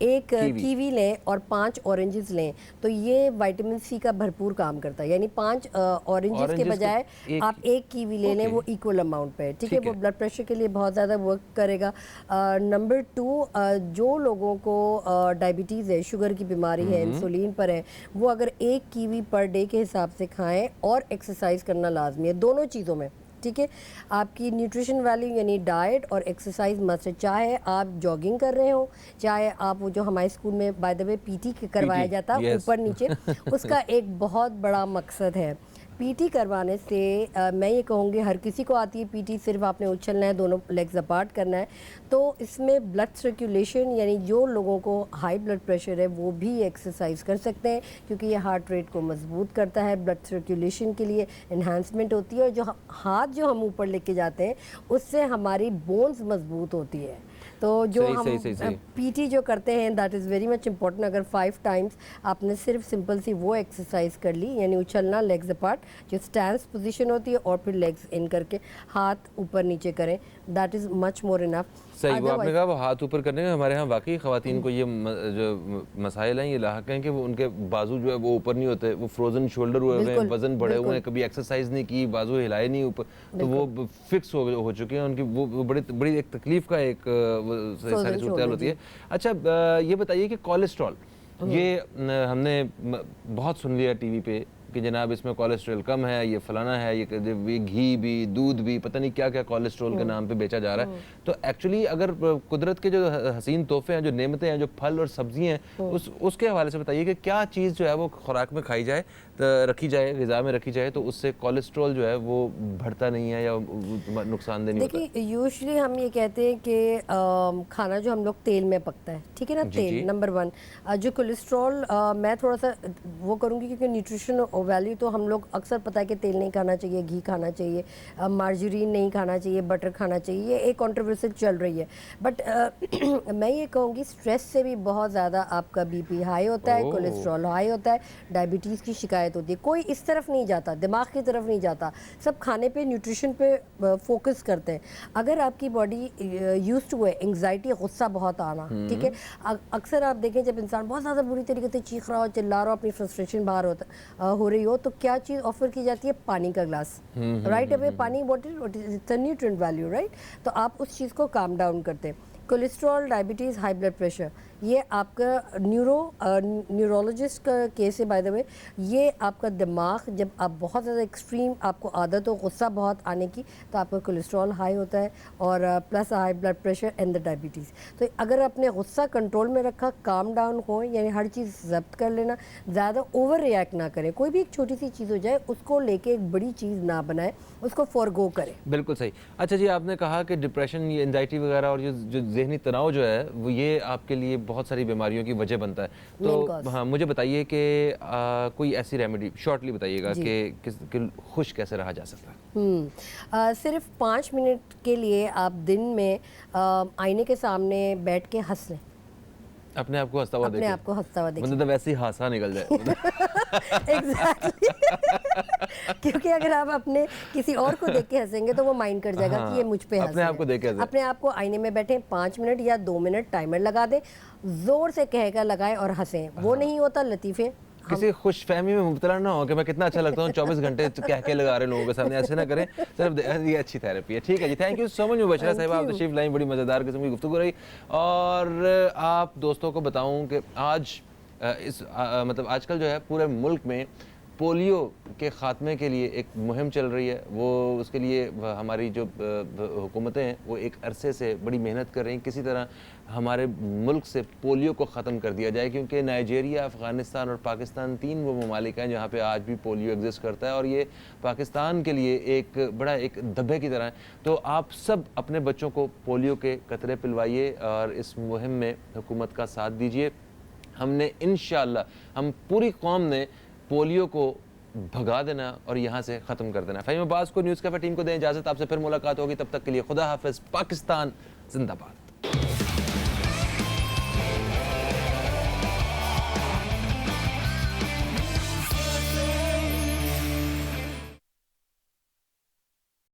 Speaker 4: एक कीवी लें और 5 ऑरेंजेस लें तो ये विटामिन सी का भरपूर काम करता है। यानी 5 ऑरेंजेस के बजाय आप एक कीवी ले लें, वो इक्वल अमाउंट पे, ठीक है, वो ब्लड प्रेशर के लिए बहुत ज़्यादा वर्क करेगा। नंबर 2, जो लोगों को डायबिटीज़ है, शुगर की बीमारी है, इंसुलिन पर है, वो अगर एक कीवी पर डे के हिसाब से खाएं, और एक्सरसाइज करना लाजमी है, दोनों चीज़ों में, ठीक है। आपकी न्यूट्रिशन वैल्यू यानी डाइट और एक्सरसाइज मस्ट है, चाहे आप जॉगिंग कर रहे हो, चाहे आप वो जो हमारे स्कूल में बाय द वे पीटी करवाया जाता है
Speaker 1: yes.
Speaker 4: ऊपर नीचे उसका एक बहुत बड़ा मकसद है। पीटी करवाने से मैं ये कहूँगी हर किसी को आती है पीटी, सिर्फ आपने उछलना है, दोनों लेग्स अपार्ट करना है। तो इसमें ब्लड सर्कुलेशन यानी जो लोगों को हाई ब्लड प्रेशर है वो भी एक्सरसाइज कर सकते हैं, क्योंकि ये हार्ट रेट को मजबूत करता है, ब्लड सर्कुलेशन के लिए इन्हांसमेंट होती है, और जो हाथ जो हम ऊपर लेके जाते हैं उससे हमारी बोन्स मजबूत होती है। तो जो हम पीटी जो करते हैं that is very much important. अगर 5 टाइम्स आपने सिर्फ सिंपल सी वो एक्सरसाइज कर ली, यानी उछलना लेग्स अपार्ट, जो स्टैंड पोजीशन होती है, और फिर लेग्स इन करके हाथ ऊपर नीचे करें, that is much more enough.
Speaker 1: सही, वो आपने कहा वो हाथ ऊपर करने में हमारे यहाँ वाकई ख़वातीन को ये जो मसाइल हैं ये लाहक हैं कि वो उनके बाजू जो है वो ऊपर नहीं होते, वो फ्रोजन शोल्डर हुए हुए हैं, वजन बढ़े हुए हैं, कभी एक्सरसाइज नहीं की, बाजू हिलाए नहीं ऊपर, तो वो फिक्स हो चुके हैं उनकी, वो बड़ी एक तकलीफ का एक सारी सूरत होती है। अच्छा, ये बताइए कि कोलेस्ट्रॉल, ये हमने बहुत सुन लिया टीवी पे कि जनाब इसमें कोलेस्ट्रॉल कम है, ये फलाना है, ये घी भी, दूध भी, पता नहीं क्या क्या कोलेस्ट्रॉल के नाम पे बेचा जा रहा है। तो एक्चुअली अगर कुदरत के जो हसीन तोहफे हैं, जो नेमतें हैं, जो फल और सब्जियां हैं, उसके हवाले से बताइए कि क्या चीज़ जो है वो खुराक में खाई जाए, रखी जाए, ग़िज़ा में रखी जाए, तो उससे कोलेस्ट्रॉल जो है वो बढ़ता नहीं है या नुकसानदेह नहीं होता।
Speaker 4: देखिए यूजुअली हम ये कहते हैं कि खाना जो हम लोग तेल में पकता है, ठीक है ना, तेल नंबर 1। जो कोलेस्ट्रॉल मैं थोड़ा सा वो करूँगी, क्योंकि न्यूट्रिशन वैल्यू तो हम लोग अक्सर पता है कि तेल नहीं खाना चाहिए, घी खाना चाहिए, मार्जरीन नहीं खाना चाहिए, बटर खाना चाहिए, ये एक कंट्रोवर्सी चल रही है। बट मैं ये कहूँगी स्ट्रेस से भी बहुत ज़्यादा आपका बीपी हाई होता है, कोलेस्ट्रॉल हाई होता है, डायबिटीज़ की शिकायत होती है। कोई इस तरफ नहीं जाता, दिमाग की तरफ नहीं जाता, सब खाने पे, न्यूट्रिशन पे फोकस करते हैं। अगर आपकी बॉडी यूज्ड टू है एंग्जाइटी, गुस्सा बहुत आना, ठीक है, अक्सर आप देखें जब इंसान बहुत ज़्यादा बुरी तरीके से चीख रहा हो, चिल्ला रहा हो, अपनी फ्रस्ट्रेशन बाहर हो रही हो, तो क्या चीज़ ऑफर की जाती है? पानी का ग्लास, राइट अवे पानी, it's a nutrient value, right. तो आप उस चीज़ को काम डाउन करते हैं। Cholesterol, diabetes, high blood pressure, ये आपका न्यूरोलॉजिस्ट का केस है बाय द वे। ये आपका दिमाग जब आप बहुत ज़्यादा एक्सट्रीम आपको आदत हो गुस्सा बहुत आने की, तो आपका कोलेस्ट्रॉल हाई होता है, और plus high blood pressure and the diabetes. तो अगर आपने गुस्सा कंट्रोल में रखा, काम डाउन हो, यानी हर चीज़ जब्त कर लेना, ज़्यादा ओवर रिएक्ट ना करें, कोई भी एक छोटी सी चीज़ हो जाए उसको लेके एक बड़ी चीज़ ना बनाए, उसको फॉरगो करें।
Speaker 1: बिल्कुल सही। अच्छा जी, आपने कहा कि डिप्रेशन, ये एंजाइटी वगैरह और जो ज़हनी तनाव जो है वो ये आपके लिए बहुत सारी बीमारियों की वजह बनता है। तो हाँ, मुझे बताइए कि कोई ऐसी रेमेडी शॉर्टली बताइएगा कि खुश कैसे रहा जा सकता है।
Speaker 4: सिर्फ 5 मिनट के लिए आप दिन में आईने के सामने बैठ के हंस लें,
Speaker 1: अपने आप को हंसता हुआ
Speaker 4: अपने आप को हंसता हुआ देखिए,
Speaker 1: मतलब वैसे ही हासा निकल जाए।
Speaker 4: एग्जैक्टली क्योंकि अगर आप अपने किसी और को देख के हंसेंगे तो वो माइंड कर जाएगा कि ये मुझ पे हंस
Speaker 1: अपने आप को देख के हंसे।
Speaker 4: अपने आप को आईने में बैठे 5 मिनट या 2 मिनट टाइमर लगा दें, जोर से कहकर लगाएं और हंसें। वो नहीं होता लतीफ़े,
Speaker 1: किसी खुशफहमी में मुब्तला ना हो कि मैं कितना अच्छा लगता हूँ, 24 घंटे कह के लगा रहे लोगों के सामने, ऐसे ना करें। सिर्फ ये अच्छी थेरेपी है। ठीक है जी, thank you so much Mubashra साहिबा, आप तशरीफ लाइन, बड़ी मज़ेदार किस्म की गुफ्तगू रही। और आप दोस्तों को बताऊँ कि आज मतलब आजकल जो है पूरे मुल्क में पोलियो के ख़ात्मे के लिए एक मुहिम चल रही है। वो उसके लिए हमारी जो हुकूमतें हैं वो एक अरसे से बड़ी मेहनत कर रही हैं, किसी तरह हमारे मुल्क से पोलियो को ख़त्म कर दिया जाए, क्योंकि नाइजीरिया, अफ़गानिस्तान और पाकिस्तान 3 वो ममालिक हैं जहाँ पे आज भी पोलियो एग्जिस्ट करता है, और ये पाकिस्तान के लिए एक बड़ा एक धब्बे की तरह है। तो आप सब अपने बच्चों को पोलियो के कतरे पिलवाइए और इस मुहिम में हुकूमत का साथ दीजिए। हमने इंशाअल्लाह हम पूरी कौम ने पोलियो को भगा देना और यहाँ से ख़त्म कर देना। फ़हीम अब्बास को, न्यूज़ कैफ़े टीम को दें इजाज़त। आपसे फिर मुलाकात होगी, तब तक के लिए खुदा हाफ़िज़। पाकिस्तान जिंदाबाद।